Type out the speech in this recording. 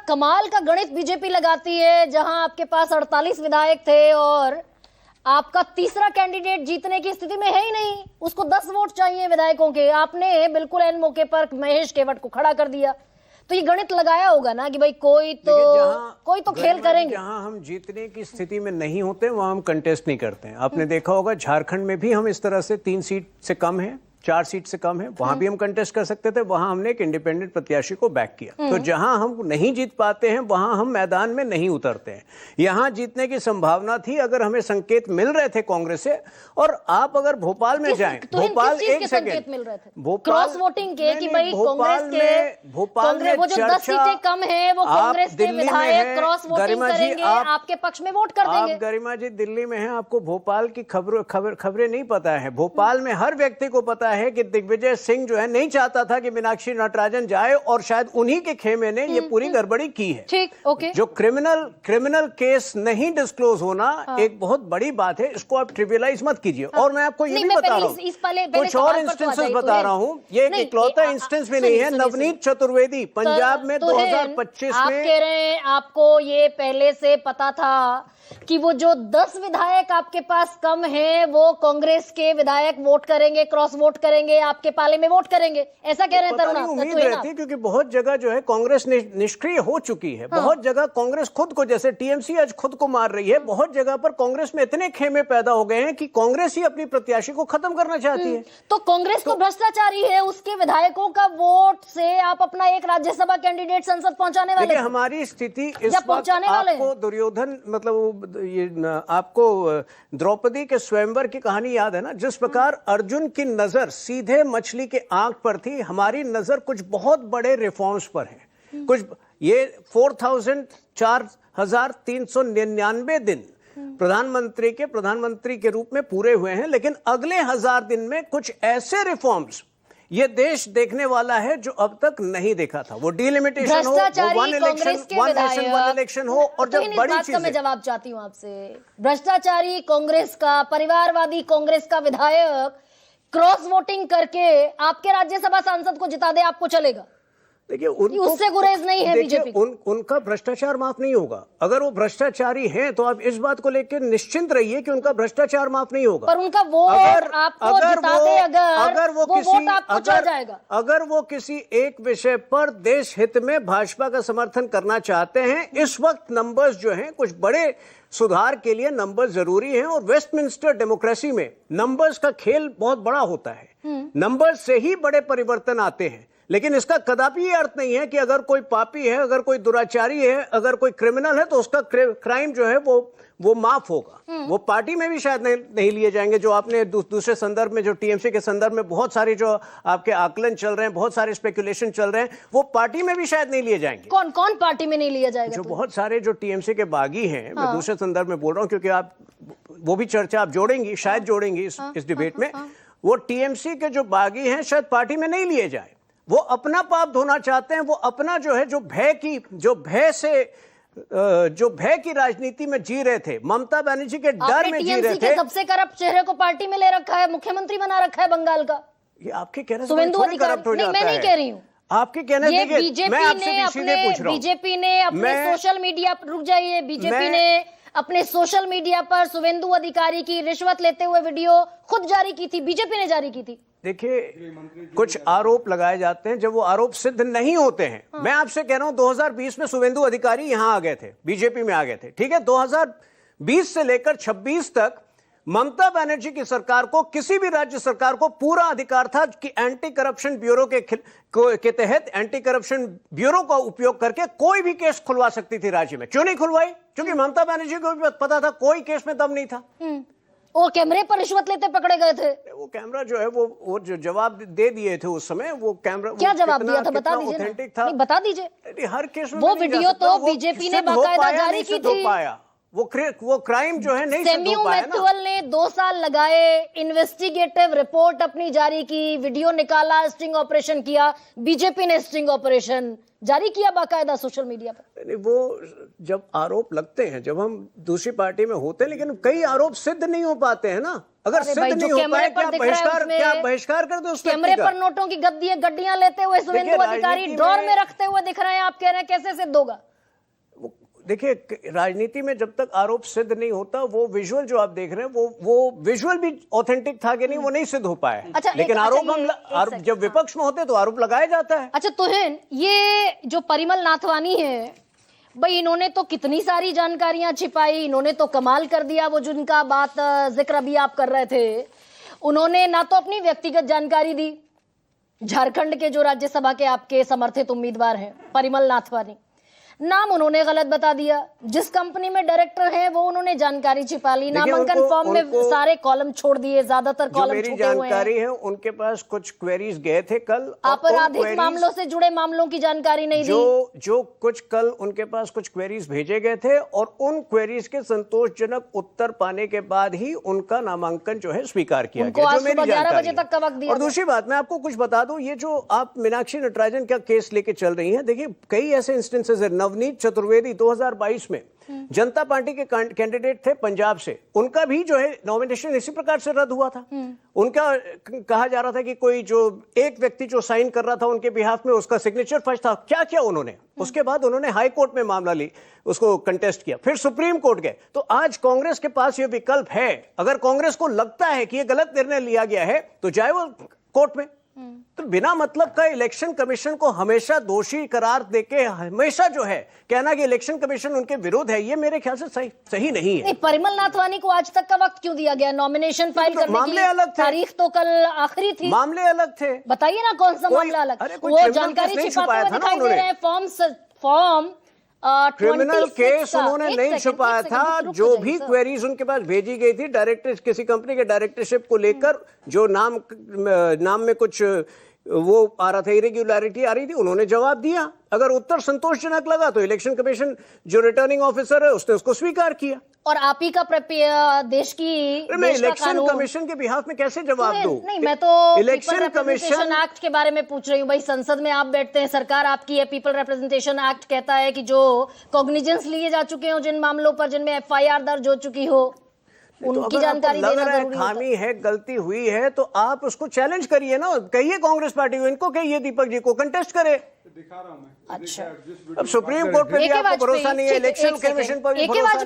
कमाल का गणित बीजेपी लगाती है, जहां आपके पास 48 विधायक थे और आपका तीसरा कैंडिडेट जीतने की स्थिति में है ही नहीं, उसको 10 वोट चाहिए विधायकों के। आपने बिल्कुल एन मौके पर महेश केवट को खड़ा कर दिया। तो ये गणित लगाया होगा ना कि भाई कोई तो खेल करेंगे। जहां हम जीतने की स्थिति में नहीं होते वहां हम कंटेस्ट नहीं करते हैं। आपने देखा होगा झारखंड में भी हम इस तरह से 3 सीट से कम है, 4 सीट से कम है, वहां भी हम कंटेस्ट कर सकते थे, वहां हमने एक इंडिपेंडेंट प्रत्याशी को बैक किया। तो जहां हम नहीं जीत पाते हैं वहां हम मैदान में नहीं उतरते हैं। यहां जीतने की संभावना थी अगर हमें संकेत मिल रहे थे कांग्रेस से। और आप अगर भोपाल में जाएं, भोपाल एक सेकंड, मिल रहे थे क्रॉस वोटिंग के कि भाई भोपाल में वो जो 10 सीटें कम है वो कांग्रेस के विधायक क्रॉस वोटिंग करेंगे, आपके पक्ष में वोट कर देंगे। गरिमा जी दिल्ली में हैं, आपको भोपाल की खबरें नहीं पता है। भोपाल में हर व्यक्ति को पता है कि दिग्विजय सिंह जो है नहीं चाहता था कि मीनाक्षी नटराजन जाए और शायद उन्हीं के खेमे ने ये पूरी गड़बड़ी की है। ठीक, ओके। जो क्रिमिनल केस नहीं डिस्क्लोज होना एक बहुत बड़ी बात है, इसको आप ट्रिवियलाइज मत कीजिए। और मैं आपको ये भी बता रहा हूँ, कुछ और इंस्टेंसेस बता रहा हूँ, ये एक इकलौता इंस्टेंस भी नहीं है। नवनीत चतुर्वेदी पंजाब में 2025 में, आप कह रहे हैं आपको ये पहले से पता था कि वो जो 10 विधायक आपके पास कम हैं वो कांग्रेस के विधायक वोट करेंगे, क्रॉस वोट करेंगे, आपके पाले में वोट करेंगे, ऐसा कह रहे हैं तरुण? उम्मीद रहती है क्योंकि बहुत जगह जो है कांग्रेस निष्क्रिय हो चुकी है। बहुत जगह कांग्रेस खुद को, जैसे टीएमसी आज खुद को मार रही है, बहुत जगह पर कांग्रेस में इतने खेमे पैदा हो गए हैं कि कांग्रेस ही अपनी प्रत्याशी को खत्म करना चाहती है। तो कांग्रेस तो भ्रष्टाचारी है, उसके विधायकों का वोट से आप अपना एक राज्यसभा कैंडिडेट संसद पहुंचाने वाले, हमारी स्थिति इस वक्त आपको दुर्योधन मतलब ये आपको द्रौपदी के स्वयंवर की कहानी याद है ना? जिस प्रकार अर्जुन की नजर सीधे मछली के आंख पर थी, हमारी नजर कुछ बहुत बड़े रिफॉर्म्स पर है। कुछ ये 4,399 दिन प्रधानमंत्री के रूप में पूरे हुए हैं, लेकिन अगले 1000 दिन में कुछ ऐसे रिफॉर्म्स ये देश देखने वाला है जो अब तक नहीं देखा था। वो डिलिमिटेशन हो, वो वन नेशन वन इलेक्शन हो, और जब बड़ी चीज मैं जवाब चाहती हूं आपसे। भ्रष्टाचारी कांग्रेस का, परिवारवादी कांग्रेस का विधायक क्रॉस वोटिंग करके आपके राज्यसभा सांसद को जिता दे, आपको चलेगा? देखिए उससे गुरेज नहीं है बीजेपी। उनका भ्रष्टाचार माफ नहीं होगा। अगर वो भ्रष्टाचारी हैं तो आप इस बात को लेकर निश्चिंत रहिए कि उनका भ्रष्टाचार माफ नहीं होगा। पर उनका वोट आपको जिता दे, अगर वो वोट आपको चल जाएगा। अगर वो किसी एक विषय पर देश हित में भाजपा का समर्थन करना चाहते हैं, इस वक्त नंबर्स जो हैं, कुछ बड़े सुधार के लिए नंबर्स जरूरी हैं। और वेस्टमिंस्टर डेमोक्रेसी में नंबर्स का खेल बहुत बड़ा होता है। नंबर्स से ही बड़े परिवर्तन आते हैं। लेकिन इसका कदापि ये अर्थ नहीं है कि अगर कोई पापी है, अगर कोई दुराचारी है, अगर कोई क्रिमिनल है तो उसका क्राइम जो है वो माफ होगा। वो पार्टी में भी शायद नहीं लिए जाएंगे। जो आपने दूसरे संदर्भ में, जो टीएमसी के संदर्भ में बहुत सारे जो आपके आकलन चल रहे हैं, बहुत सारे स्पेकुलेशन चल रहे हैं, वो पार्टी में भी शायद नहीं लिए जाएंगे। कौन कौन पार्टी में नहीं लिया जाएगा? जो बहुत सारे जो टीएमसी के बागी हैं, मैं दूसरे संदर्भ में बोल रहा हूं क्योंकि आप वो भी चर्चा आप जोड़ेंगी, शायद जोड़ेंगी इस डिबेट में। वो टीएमसी के जो बागी हैं शायद पार्टी में नहीं लिए जाए। वो अपना पाप धोना चाहते हैं। वो अपना जो है, जो भय की राजनीति में जी रहे थे, ममता बनर्जी के डर में जी रहे थे। सबसे करप्ट चेहरे को पार्टी में ले रखा है, मुख्यमंत्री बना रखा है बंगाल का। ये आपके कहने से सुवेंदु थोड़ी करप्ट हो जाता है। मैं नहीं कह रही हूँ, आपके कहने से। मैं आपसे सीधे पूछ रहा हूं। बीजेपी ने अपने सोशल मीडिया, रुक जाइए, बीजेपी ने अपने सोशल मीडिया पर शुवेंदु अधिकारी की रिश्वत लेते हुए वीडियो खुद जारी की थी, बीजेपी ने जारी की थी। देखिए, कुछ आरोप लगाए जाते हैं, जब वो आरोप सिद्ध नहीं होते हैं। मैं आपसे कह रहा हूं 2020 में शुवेंदु अधिकारी यहां आ गए थे, बीजेपी में आ गए थे, ठीक है। 2020 से लेकर 26 तक ममता बनर्जी की सरकार को, किसी भी राज्य सरकार को पूरा अधिकार था कि एंटी करप्शन ब्यूरो के तहत एंटी करप्शन ब्यूरो का उपयोग करके कोई भी केस खुलवा सकती थी राज्य में। क्यों नहीं खुलवाई? क्योंकि ममता बनर्जी को भी पता था कोई केस में दम नहीं था। वो कैमरे पर रिश्वत लेते पकड़े गए थे। वो कैमरा जो है वो जो जवाब दे दिए थे उस समय, वो कैमरा क्या जवाब दिया था बता दीजिए? ऑथेंटिक था, बता दीजिए। हर केस में वो वीडियो तो बीजेपी ने बाकायदा जारी की थी। वो क्राइम जो है नहीं सिद्ध हो पाया ना। मैथुअल ने 2 साल लगाए, इन्वेस्टिगेटिव रिपोर्ट अपनी जारी की, वीडियो निकाला, स्टिंग ऑपरेशन किया। बीजेपी ने स्टिंग ऑपरेशन जारी किया बाकायदा सोशल मीडिया पर। वो जब आरोप लगते हैं, जब हम दूसरी पार्टी में होते हैं, लेकिन कई आरोप सिद्ध नहीं हो पाते हैं ना। अगर सिद्ध नहीं हो पाए, क्या बहिष्कार कर दो उस कैमरे पर नोटों की गड्डियां लेते हुए शुवेंदु अधिकारी ड्रॉर में रखते हुए दिख रहे हैं, आप कह रहे हैं कैसे सिद्ध होगा? देखिए, राजनीति में जब तक आरोप सिद्ध नहीं होता, वो विजुअल जो आप देख रहे हैं वो विजुअल भी ऑथेंटिक था कि नहीं, वो नहीं सिद्ध हो पाया। अच्छा, लेकिन आरोप जब विपक्ष में होते तो आरोप लगाया जाता है। अच्छा तुहिन, ये जो परिमल नाथवानी है भाई, इन्होंने तो कितनी सारी जानकारियां छिपाई, इन्होंने तो कमाल कर दिया। वो जिनका बात जिक्र अभी आप कर रहे थे, उन्होंने ना तो अपनी व्यक्तिगत जानकारी दी, झारखंड के जो राज्यसभा के आपके समर्थित उम्मीदवार हैं परिमल नाथवानी, नाम उन्होंने गलत बता दिया। जिस कंपनी में डायरेक्टर हैं वो उन्होंने जानकारी छिपा ली, नामांकन फॉर्म में सारे कॉलम छोड़ दिए, ज्यादातर कॉलम छूटे हुए हैं। जानकारी है उनके पास कुछ क्वेरीज गए थे कल, आपराधिक मामलों से जुड़े मामलों की जानकारी नहीं दी। जो कुछ कल उनके पास कुछ क्वेरीज भेजे गए थे और उन क्वेरीज के संतोषजनक उत्तर पाने के बाद ही उनका नामांकन जो है स्वीकार किया गया, जो मेरी 11 बजे तक का वक्त दिया। और दूसरी बात मैं आपको कुछ बता दूं, ये जो आप मीनाक्षी नटराजन का केस लेके चल रही हैं, देखिए कई ऐसे इंस्टेंसेस है। नवनीत चतुर्वेदी 2022 में जनता पार्टी के कैंडिडेट थे पंजाब से, उनका भी जो है नॉमिनेशन इसी प्रकार से रद्द हुआ था। उनका कहा जा रहा था कि कोई जो एक व्यक्ति जो साइन कर रहा था उनके बिहाफ में, उसका सिग्नेचर फर्स्ट था। क्या किया उन्होंने? उसके बाद उन्होंने हाई कोर्ट में मामला ली, उसको कंटेस्ट किया, फिर सुप्रीम कोर्ट गए। तो आज कांग्रेस के पास ये विकल्प है, अगर कांग्रेस को लगता है कि ये गलत निर्णय लिया गया है तो जाए वो कोर्ट में। तो बिना मतलब का इलेक्शन कमीशन को हमेशा दोषी करार देके हमेशा जो है कहना कि इलेक्शन कमीशन उनके विरुद्ध है, ये मेरे ख्याल से सही नहीं है। परिमल नाथवानी को आज तक का वक्त क्यों दिया गया नॉमिनेशन फाइल करने की? मामले अलग थे, तारीख तो कल आखिरी थी, मामले अलग थे। बताइए ना कौन सा मामला अलग? वो जानकारी छिपाते हुए दिखाई दे रहे हैं। फॉर्म क्रिमिनल केस उन्होंने नहीं छुपाया था। जो भी क्वेरीज उनके पास भेजी गई थी डायरेक्टर, किसी कंपनी के डायरेक्टरशिप को लेकर, जो नाम में कुछ वो आ रहा था, इरेगुलरिटी आ रही थी, उन्होंने जवाब दिया। अगर उत्तर संतोषजनक लगा तो इलेक्शन कमीशन जो रिटर्निंग ऑफिसर है उसने उसको स्वीकार किया। और आप ही का देश की मैं इलेक्शन कमीशन के बिहाफ में कैसे जवाब दूं? नहीं, मैं तो इलेक्शन कमीशन एक्ट के बारे में पूछ रही हूँ भाई। संसद में आप बैठते हैं, सरकार आपकी है, पीपल रिप्रेजेंटेशन एक्ट कहता है कि जो कॉग्निजेंस लिए जा चुके हो जिन मामलों पर जिनमें FIR दर्ज हो चुकी हो, उनकी जानकारी देना जरूरी है। खामी है, गलती हुई है तो आप उसको चैलेंज करिए ना, कहिए कांग्रेस पार्टी को, इनको कहिए, दीपक जी को कंटेस्ट करे। दिखा रहा हूं मैं। अच्छा, अब सुप्रीम कोर्ट पे भी आपको भरोसा नहीं है, इलेक्शन कमीशन पर भी भरोसा नहीं है।